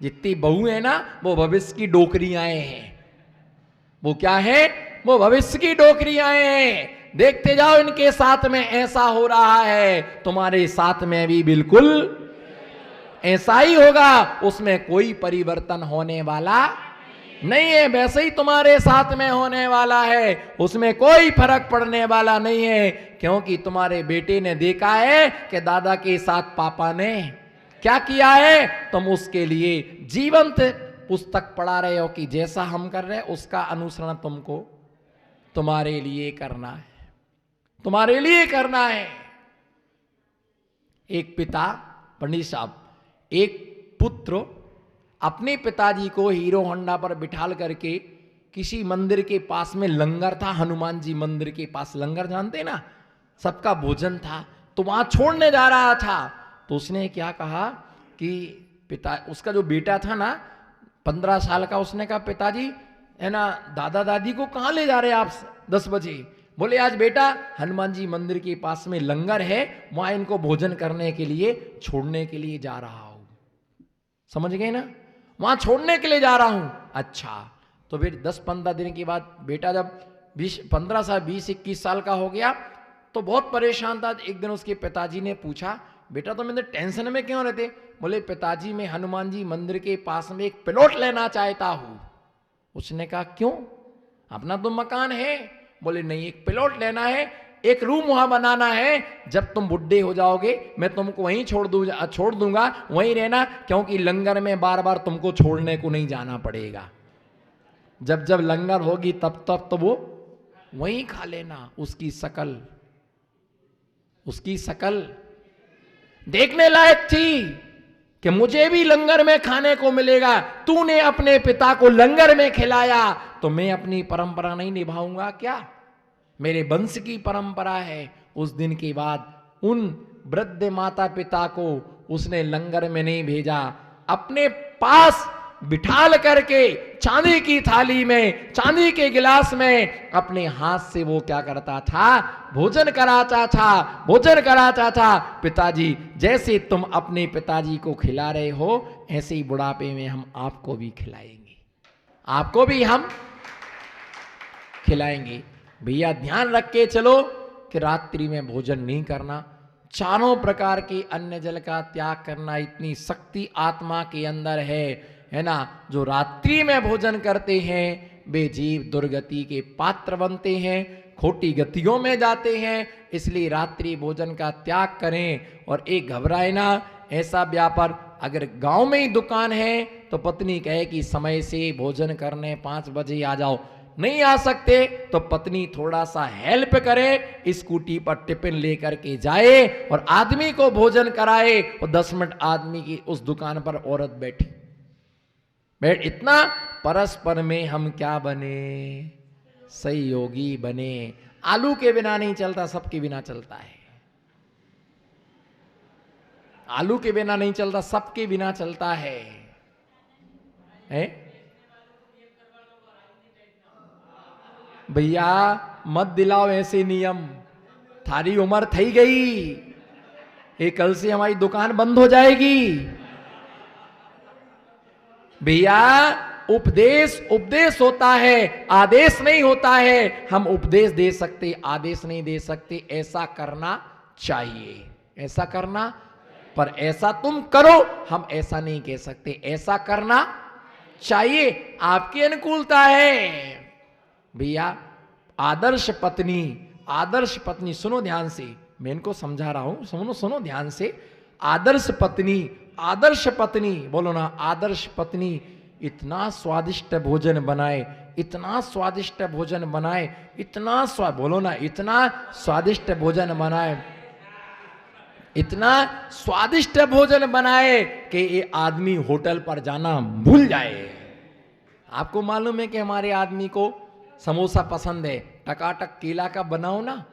जितनी बहू है ना वो भविष्य की डोकरियां हैं। वो क्या है? वो भविष्य की डोकरियां हैं। देखते जाओ इनके साथ में ऐसा हो रहा है, तुम्हारे साथ में भी बिल्कुल ऐसा ही होगा। उसमें कोई परिवर्तन होने वाला नहीं है। वैसे ही तुम्हारे साथ में होने वाला है, उसमें कोई फर्क पड़ने वाला नहीं है। क्योंकि तुम्हारे बेटे ने देखा है कि दादा के साथ पापा ने क्या किया है, तुम उसके लिए जीवंत पुस्तक पढ़ा रहे हो कि जैसा हम कर रहे हैं उसका अनुसरण तुमको तुम्हारे लिए करना है, तुम्हारे लिए करना है। एक पिता, पंडित साहब, एक पुत्र अपने पिताजी को हीरो होंडा पर बिठाल करके किसी मंदिर के पास में, लंगर था हनुमान जी मंदिर के पास, लंगर जानते ना, सबका भोजन था, तो वहां छोड़ने जा रहा था। तो उसने क्या कहा कि पिता, उसका जो बेटा था ना 15 साल का, उसने कहा पिताजी है ना, दादा दादी को कहाँ ले जा रहे हैं आप 10 बजे? बोले आज बेटा हनुमान जी मंदिर के पास में लंगर है, वहां इनको भोजन करने के लिए छोड़ने के लिए जा रहा हूं। समझ गए ना? वहां छोड़ने के लिए जा रहा हूं। अच्छा, तो फिर 10-15 दिन के बाद बेटा जब 15 साल 20-21 साल का हो गया तो बहुत परेशान था। एक दिन उसके पिताजी ने पूछा, बेटा तो मैंने टेंशन में क्यों रहते? बोले पिताजी मैं हनुमान जी मंदिर के पास में एक प्लॉट लेना चाहता हूं। उसने कहा क्यों, अपना तो मकान है? बोले नहीं, एक प्लॉट लेना है, एक रूम वहां बनाना है, जब तुम बुढ़े हो जाओगे मैं तुमको वहीं छोड़ दूंगा, वहीं रहना, क्योंकि लंगर में बार बार तुमको छोड़ने को नहीं जाना पड़ेगा। जब जब लंगर होगी तब तब तो वो वहीं खा लेना। उसकी शकल देखने लायक थी कि मुझे भी लंगर में खाने को मिलेगा। तूने अपने पिता को लंगर में खिलाया तो मैं अपनी परंपरा नहीं निभाऊंगा क्या? मेरे वंश की परंपरा है। उस दिन के बाद उन वृद्ध माता पिता को उसने लंगर में नहीं भेजा, अपने पास बिठाल करके चांदी की थाली में, चांदी के गिलास में अपने हाथ से वो क्या करता था? भोजन कराता था। पिताजी, जैसे तुम अपने पिताजी को खिला रहे हो ऐसे ही बुढ़ापे में हम आपको भी खिलाएंगे, आपको भी हम खिलाएंगे। भैया ध्यान रख के चलो कि रात्रि में भोजन नहीं करना, चारों प्रकार के अन्न जल का त्याग करना। इतनी शक्ति आत्मा के अंदर है ना। जो रात्रि में भोजन करते हैं वे जीव दुर्गति के पात्र बनते हैं, खोटी गतियों में जाते हैं। इसलिए रात्रि भोजन का त्याग करें। और एक घबराए ना, ऐसा व्यापार, अगर गांव में ही दुकान है तो पत्नी कहे कि समय से भोजन करने 5 बजे आ जाओ, नहीं आ सकते तो पत्नी थोड़ा सा हेल्प करे, स्कूटी पर टिफिन लेकर के जाए और आदमी को भोजन कराए। और 10 मिनट आदमी की उस दुकान पर औरत बैठ इतना परस्पर में हम क्या बने? सहयोगी बने। आलू के बिना नहीं चलता, सबके बिना चलता है। आलू के बिना नहीं चलता, सबके बिना चलता है? भैया मत दिलाओ ऐसे नियम, थारी उम्र थई गई, ये कल से हमारी दुकान बंद हो जाएगी। भैया उपदेश होता है, आदेश नहीं होता है। हम उपदेश दे सकते, आदेश नहीं दे सकते। ऐसा करना चाहिए, ऐसा करना, पर ऐसा तुम करो हम ऐसा नहीं कह सकते। ऐसा करना चाहिए, आपकी अनुकूलता है। भैया आदर्श पत्नी सुनो ध्यान से, मैं इनको समझा रहा हूं, सुनो ध्यान से। आदर्श पत्नी बोलो ना, आदर्श पत्नी इतना स्वादिष्ट भोजन बनाए, इतना स्वादिष्ट भोजन बनाए, बोलो ना, इतना स्वादिष्ट भोजन बनाए, इतना स्वादिष्ट भोजन बनाए कि ये आदमी होटल पर जाना भूल जाए। आपको मालूम है कि हमारे आदमी को समोसा पसंद है, टकाटक केला का बनाओ ना,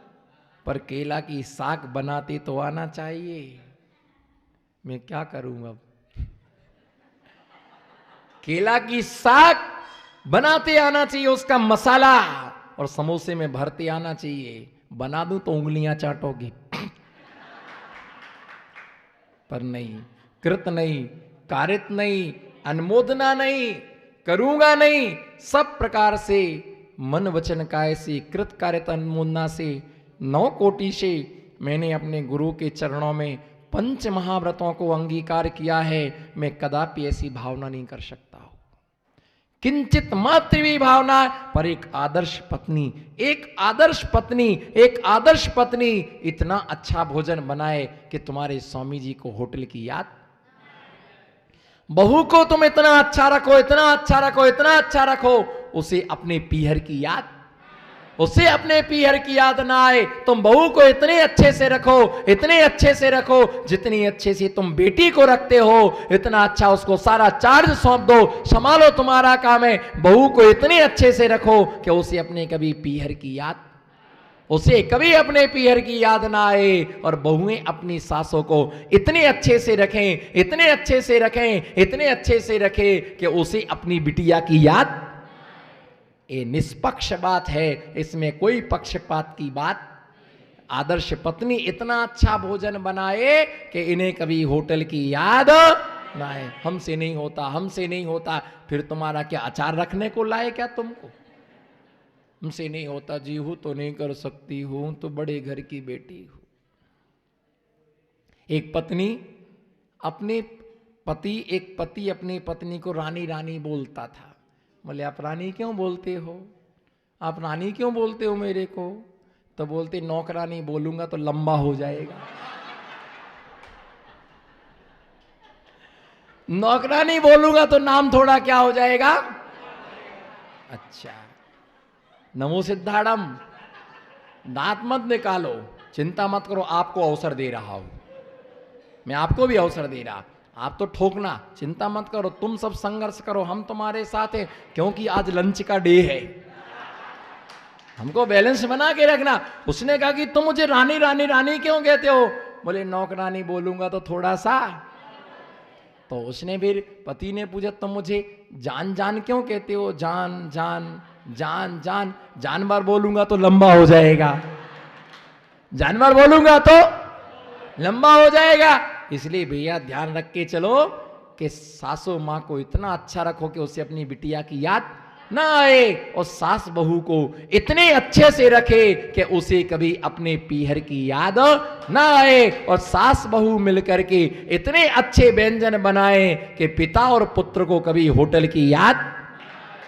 पर केला की साग बनाते तो आना चाहिए। मैं क्या करूं अब? केला की साग बनाते आना चाहिए, उसका मसाला, और समोसे में भरते आना चाहिए। बना दूं तो उंगलियां चाटोगे पर नहीं, कृत नहीं, कारित नहीं, अनुमोदना नहीं, करूंगा नहीं। सब प्रकार से मन वचन काय से, कृत कारित अनुमोदना से, 9 कोटि से मैंने अपने गुरु के चरणों में पंच महाव्रतों को अंगीकार किया है। मैं कदापि ऐसी भावना नहीं कर सकता हूं, किंचित मात्र भी भावना। पर एक आदर्श पत्नी, एक आदर्श पत्नी, एक आदर्श पत्नी इतना अच्छा भोजन बनाए कि तुम्हारे स्वामी जी को होटल की याद, बहू को तुम इतना अच्छा रखो, इतना अच्छा रखो, इतना अच्छा रखो, उसे अपने पीहर की याद, उसे अपने पीहर की याद ना आए। तुम बहू को इतने अच्छे से रखो, इतने अच्छे से रखो, जितनी अच्छे से तुम बेटी को रखते हो, इतना अच्छा उसको सारा चार्ज सौंप दो, संभालो तुम्हारा काम है। बहू को इतने अच्छे से रखो कि उसे अपने कभी पीहर की याद, उसे कभी अपने पीहर की याद ना आए। और बहुएं अपनी सासों को इतने अच्छे से रखें, इतने अच्छे से रखें, इतने अच्छे से रखें कि उसे अपनी बिटिया की याद। ये निष्पक्ष बात है, इसमें कोई पक्षपात की बात। आदर्श पत्नी इतना अच्छा भोजन बनाए कि इन्हें कभी होटल की याद ना आए। हमसे नहीं होता, हमसे नहीं होता, फिर तुम्हारा क्या अचार रखने को लाए क्या तुमको? हमसे नहीं होता जी, हूं तो नहीं कर सकती, हूं तो बड़े घर की बेटी हूं। एक पत्नी अपने पति, एक पति अपनी पत्नी को रानी रानी बोलता था। बोले आप रानी क्यों बोलते हो, आप रानी क्यों बोलते हो मेरे को? तो बोलते नौकरानी बोलूंगा तो लंबा हो जाएगा। नौकरानी बोलूंगा तो नाम थोड़ा क्या हो जाएगा। अच्छा, नमो सिद्धाड़म, दांत मत निकालो, चिंता मत करो, आपको अवसर दे रहा हूं मैं, आपको भी अवसर दे रहा। आप तो ठोकना, चिंता मत करो, तुम सब संघर्ष करो, हम तुम्हारे साथ हैं, क्योंकि आज लंच का डे है। हमको बैलेंस बना के रखना। उसने कहा कि तुम मुझे रानी रानी रानी क्यों कहते हो? बोले नौकरानी बोलूंगा तो थोड़ा सा। तो उसने फिर, पति ने पूछा तुम मुझे जान जान क्यों कहते हो? जान जान जान जान, जानवर बोलूंगा तो लंबा हो जाएगा, जानवर बोलूंगा तो लंबा हो जाएगा। इसलिए भैया ध्यान रख के चलो कि सासू माँ को इतना अच्छा रखो कि उसे अपनी बिटिया की याद ना आए, और सास बहू को इतने अच्छे से रखे कि उसे कभी अपने पीहर की याद ना आए। और सास बहू मिलकर के इतने अच्छे व्यंजन बनाए कि पिता और पुत्र को कभी होटल की याद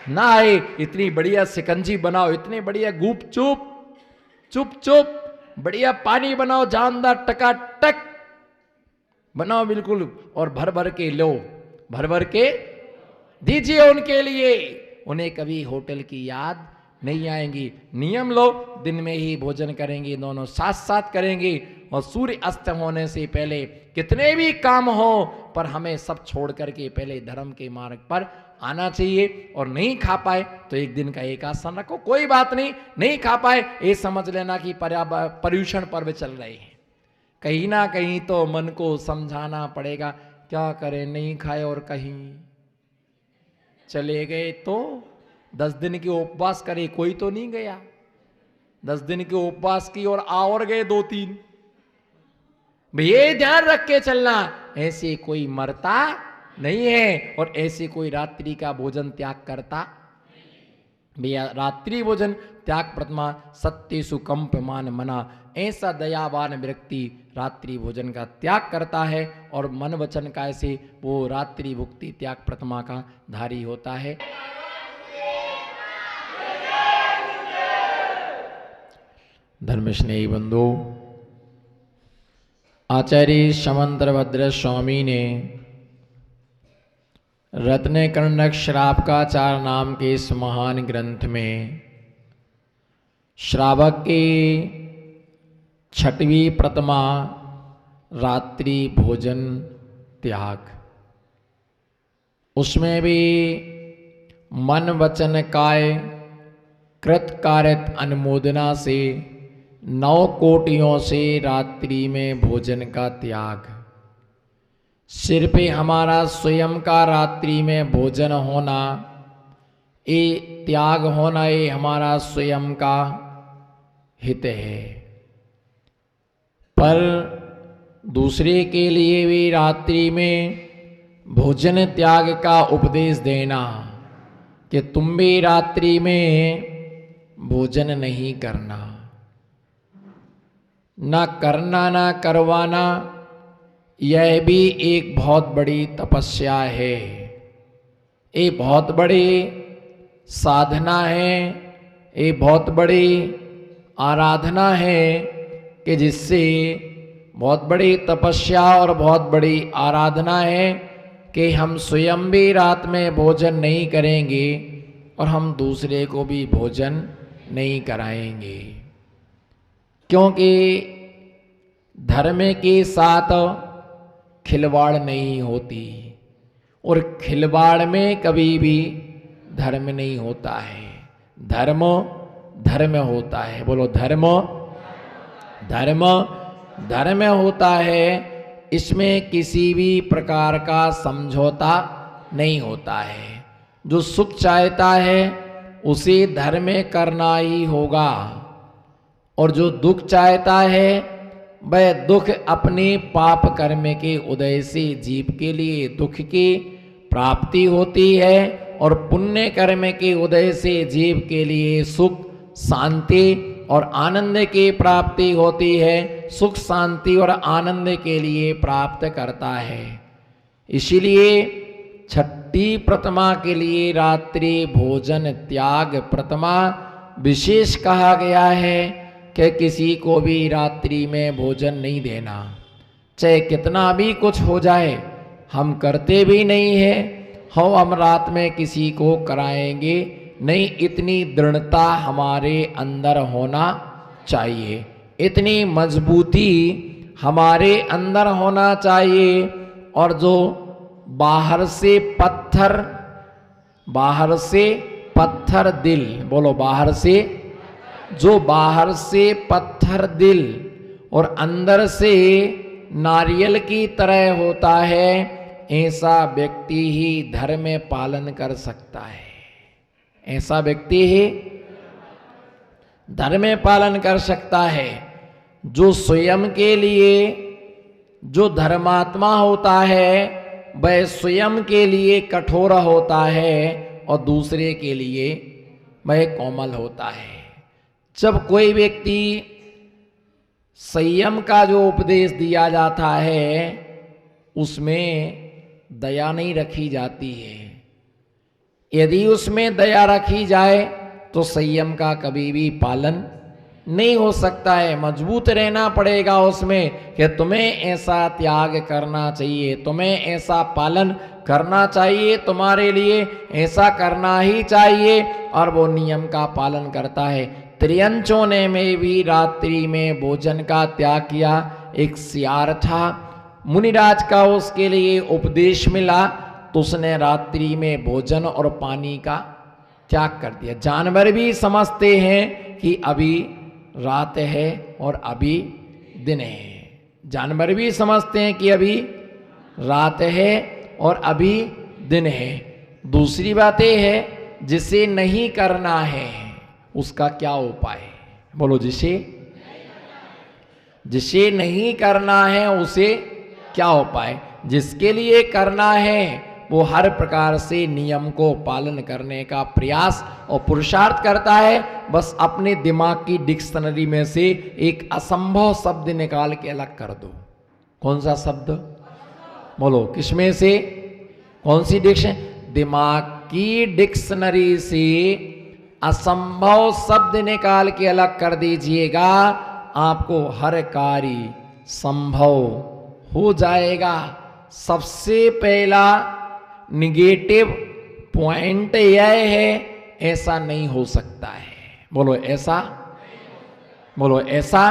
ना आए। इतनी बढ़िया सिकंजी बनाओ, इतने बढ़िया गुप चुप चुप चुप बढ़िया पानी बनाओ, जानदार टकाटक बनाओ बिल्कुल, और भर भर के लो, भर भर के दीजिए उनके लिए, उन्हें कभी होटल की याद नहीं आएंगी। नियम लो, दिन में ही भोजन करेंगे, दोनों साथ साथ करेंगे, और सूर्य अस्त होने से पहले कितने भी काम हो, पर हमें सब छोड़ करके पहले धर्म के मार्ग पर आना चाहिए। और नहीं खा पाए तो एक दिन का एकासन रखो, कोई बात नहीं। नहीं खा पाए ये समझ लेना कि पर्यूषण पर्व चल रहे हैं, कहीं ना कहीं तो मन को समझाना पड़ेगा। क्या करें, नहीं खाए और कहीं चले गए तो 10 दिन के उपवास करे, कोई तो नहीं गया। 10 दिन के उपवास की और और गए 2-3। ये ध्यान रख के चलना, ऐसे कोई मरता नहीं है, और ऐसे कोई रात्रि का भोजन त्याग करता भैया। रात्रि भोजन त्याग प्रथमा सत्य सुकंप मान मना। ऐसा दयावान व्यक्ति रात्रि भोजन का त्याग करता है, और मन वचन काय से वो रात्रि भुक्ति त्याग प्रथमा का धारी होता है। धर्म स्नेही बंधु, आचार्य समंतभद्र स्वामी ने रत्न कर्णक श्रावकाचार नाम के इस महान ग्रंथ में श्रावक के 6वीं प्रथमा रात्रि भोजन त्याग, उसमें भी मन वचन काय कृत कारित अनुमोदना से 9 कोटियों से रात्रि में भोजन का त्याग। सिर पे हमारा स्वयं का रात्रि में भोजन होना, ये त्याग होना, ये हमारा स्वयं का हित है। पर दूसरे के लिए भी रात्रि में भोजन त्याग का उपदेश देना कि तुम भी रात्रि में भोजन नहीं करना, ना करना ना करवाना, यह भी एक बहुत बड़ी तपस्या है, एक बहुत बड़ी साधना है, एक बहुत बड़ी आराधना है कि जिससे बहुत बड़ी तपस्या और बहुत बड़ी आराधना है कि हम स्वयं भी रात में भोजन नहीं करेंगे और हम दूसरे को भी भोजन नहीं कराएंगे। क्योंकि धर्म के साथ खिलवाड़ नहीं होती और खिलवाड़ में कभी भी धर्म नहीं होता है। धर्म धर्म होता है, बोलो धर्म धर्म धर्म होता है। इसमें किसी भी प्रकार का समझौता नहीं होता है। जो सुख चाहता है उसे धर्म करना ही होगा और जो दुख चाहता है वह दुख अपने पाप कर्म के उदय से जीव के लिए दुख की प्राप्ति होती है और पुण्य कर्म के उदय से जीव के लिए सुख शांति और आनंद की प्राप्ति होती है। सुख शांति और आनंद के लिए प्राप्त करता है। इसीलिए छठी प्रतिमा के लिए रात्रि भोजन त्याग प्रतिमा विशेष कहा गया है कि किसी को भी रात्रि में भोजन नहीं देना, चाहे कितना भी कुछ हो जाए। हम करते भी नहीं है, हम रात में किसी को कराएंगे नहीं, इतनी दृढ़ता हमारे अंदर होना चाहिए, इतनी मजबूती हमारे अंदर होना चाहिए। और जो बाहर से पत्थर दिल, बोलो बाहर से, जो बाहर से पत्थर दिल और अंदर से नारियल की तरह होता है, ऐसा व्यक्ति ही धर्म पालन कर सकता है। ऐसा व्यक्ति ही धर्म पालन कर सकता है। जो स्वयं के लिए, जो धर्मात्मा होता है वह स्वयं के लिए कठोर होता है और दूसरे के लिए वह कोमल होता है। जब कोई व्यक्ति संयम का जो उपदेश दिया जाता है उसमें दया नहीं रखी जाती है। यदि उसमें दया रखी जाए तो संयम का कभी भी पालन नहीं हो सकता है। मजबूत रहना पड़ेगा उसमें कि तुम्हें ऐसा त्याग करना चाहिए, तुम्हें ऐसा पालन करना चाहिए, तुम्हारे लिए ऐसा करना ही चाहिए, और वो नियम का पालन करता है। त्रियंचों ने में भी रात्रि में भोजन का त्याग किया। एक सियार था, मुनिराज का उसके लिए उपदेश मिला तो उसने रात्रि में भोजन और पानी का त्याग कर दिया। जानवर भी समझते हैं कि अभी रात है और अभी दिन है। जानवर भी समझते हैं कि अभी रात है और अभी दिन है। दूसरी बात यह है जिसे नहीं करना है उसका क्या उपाय, बोलो। जिसे नहीं करना है उसे क्या उपाय। जिसके लिए करना है वो हर प्रकार से नियम को पालन करने का प्रयास और पुरुषार्थ करता है। बस अपने दिमाग की डिक्शनरी में से एक असंभव शब्द निकाल के अलग कर दो। कौन सा शब्द, बोलो। किसमें से, कौन सी डिक्शनरी? दिमाग की डिक्शनरी से असंभव शब्द निकाल के अलग कर दीजिएगा, आपको हर कार्य संभव हो जाएगा। सबसे पहला निगेटिव पॉइंट यह है ऐसा नहीं हो सकता है, बोलो। ऐसा, बोलो ऐसा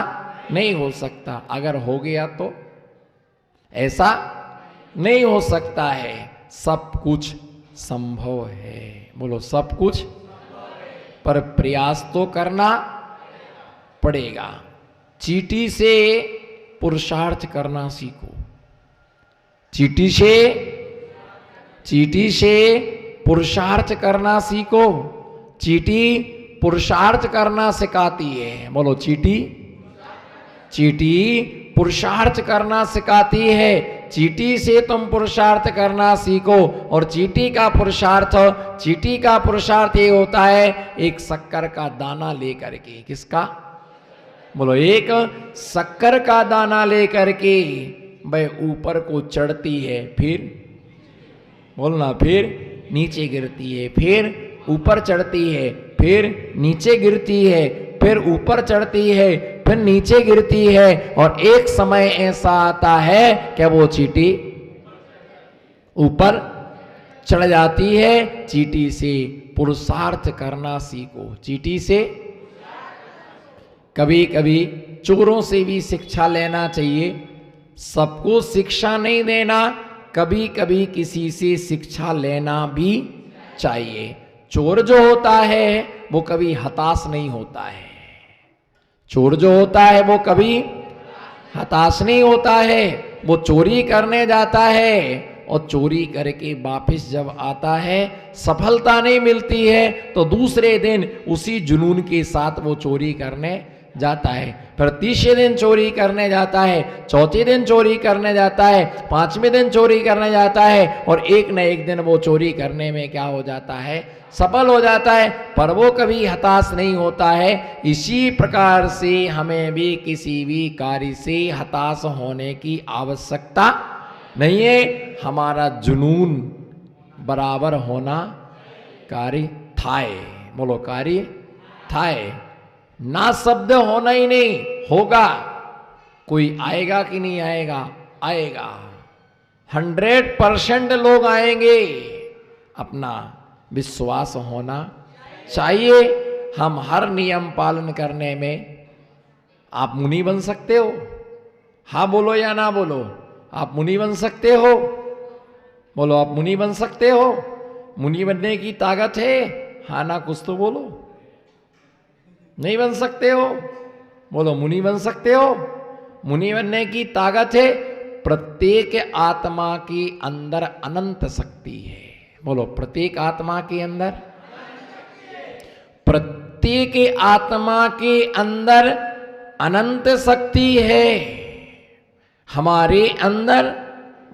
नहीं हो सकता। अगर हो गया तो ऐसा नहीं हो सकता है। सब कुछ संभव है, बोलो। सब कुछ, पर प्रयास तो करना पड़ेगा। चींटी से पुरुषार्थ करना सीखो। चींटी से पुरुषार्थ करना सीखो। चींटी पुरुषार्थ करना सिखाती है। बोलो चींटी, चींटी पुरुषार्थ करना सिखाती है। चींटी से तुम पुरुषार्थ करना सीखो। और चींटी का पुरुषार्थ ये होता है एक शक्कर का दाना लेकर के। किसका? बोलो एक शक्कर का दाना लेकर के वह ऊपर को चढ़ती है, फिर बोलना, फिर नीचे गिरती है, फिर ऊपर चढ़ती है, फिर नीचे गिरती है, फिर ऊपर चढ़ती है, फिर नीचे गिरती है। और एक समय ऐसा आता है कि वो चींटी ऊपर चढ़ जाती है। चींटी से पुरुषार्थ करना सीखो। चींटी से कभी कभी चोरों से भी शिक्षा लेना चाहिए। सबको शिक्षा नहीं देना, कभी कभी किसी से शिक्षा लेना भी चाहिए। चोर जो होता है वो कभी हताश नहीं होता है। चोर जो होता है वो कभी हताश नहीं होता है। वो चोरी करने जाता है और चोरी करके वापस जब आता है, सफलता नहीं मिलती है तो दूसरे दिन उसी जुनून के साथ वो चोरी करने जाता है। फिर तीसरे दिन चोरी करने जाता है, चौथे दिन चोरी करने जाता है, पांचवें दिन चोरी करने जाता है और एक न एक दिन वो चोरी करने में क्या हो जाता है? सफल हो जाता है। पर वो कभी हताश नहीं होता है। इसी प्रकार से हमें भी किसी भी कार्य से हताश होने की आवश्यकता नहीं है। हमारा जुनून बराबर होना कार्य थाए। बोलो कार्य थाए। ना शब्द होना ही नहीं, होगा। कोई आएगा कि नहीं आएगा? आएगा। 100% लोग आएंगे। अपना विश्वास होना चाहिए। हम हर नियम पालन करने में, आप मुनि बन सकते हो। हाँ बोलो या ना बोलो? आप मुनि बन सकते हो। बोलो आप मुनि बन सकते हो। मुनि बनने की ताकत है? हाँ ना कुछ तो बोलो। नहीं बन सकते हो? बोलो मुनि बन सकते हो। मुनि बनने की ताकत है। प्रत्येक आत्मा के अंदर अनंत शक्ति है। बोलो प्रत्येक आत्मा के अंदर, प्रत्येक आत्मा के अंदर अनंत शक्ति है। हमारे अंदर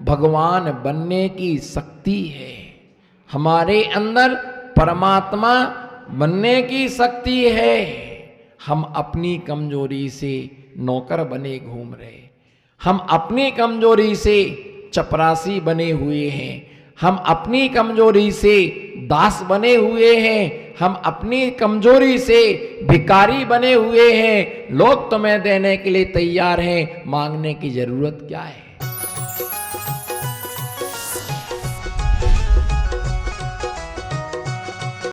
भगवान बनने की शक्ति है। हमारे अंदर परमात्मा बनने की शक्ति है। हम अपनी कमजोरी से नौकर बने घूम रहे। हम अपनी कमजोरी से चपरासी बने हुए हैं। हम अपनी कमजोरी से दास बने हुए हैं। हम अपनी कमजोरी से भिखारी बने हुए हैं। लोग तुम्हें देने के लिए तैयार हैं, मांगने की जरूरत क्या है?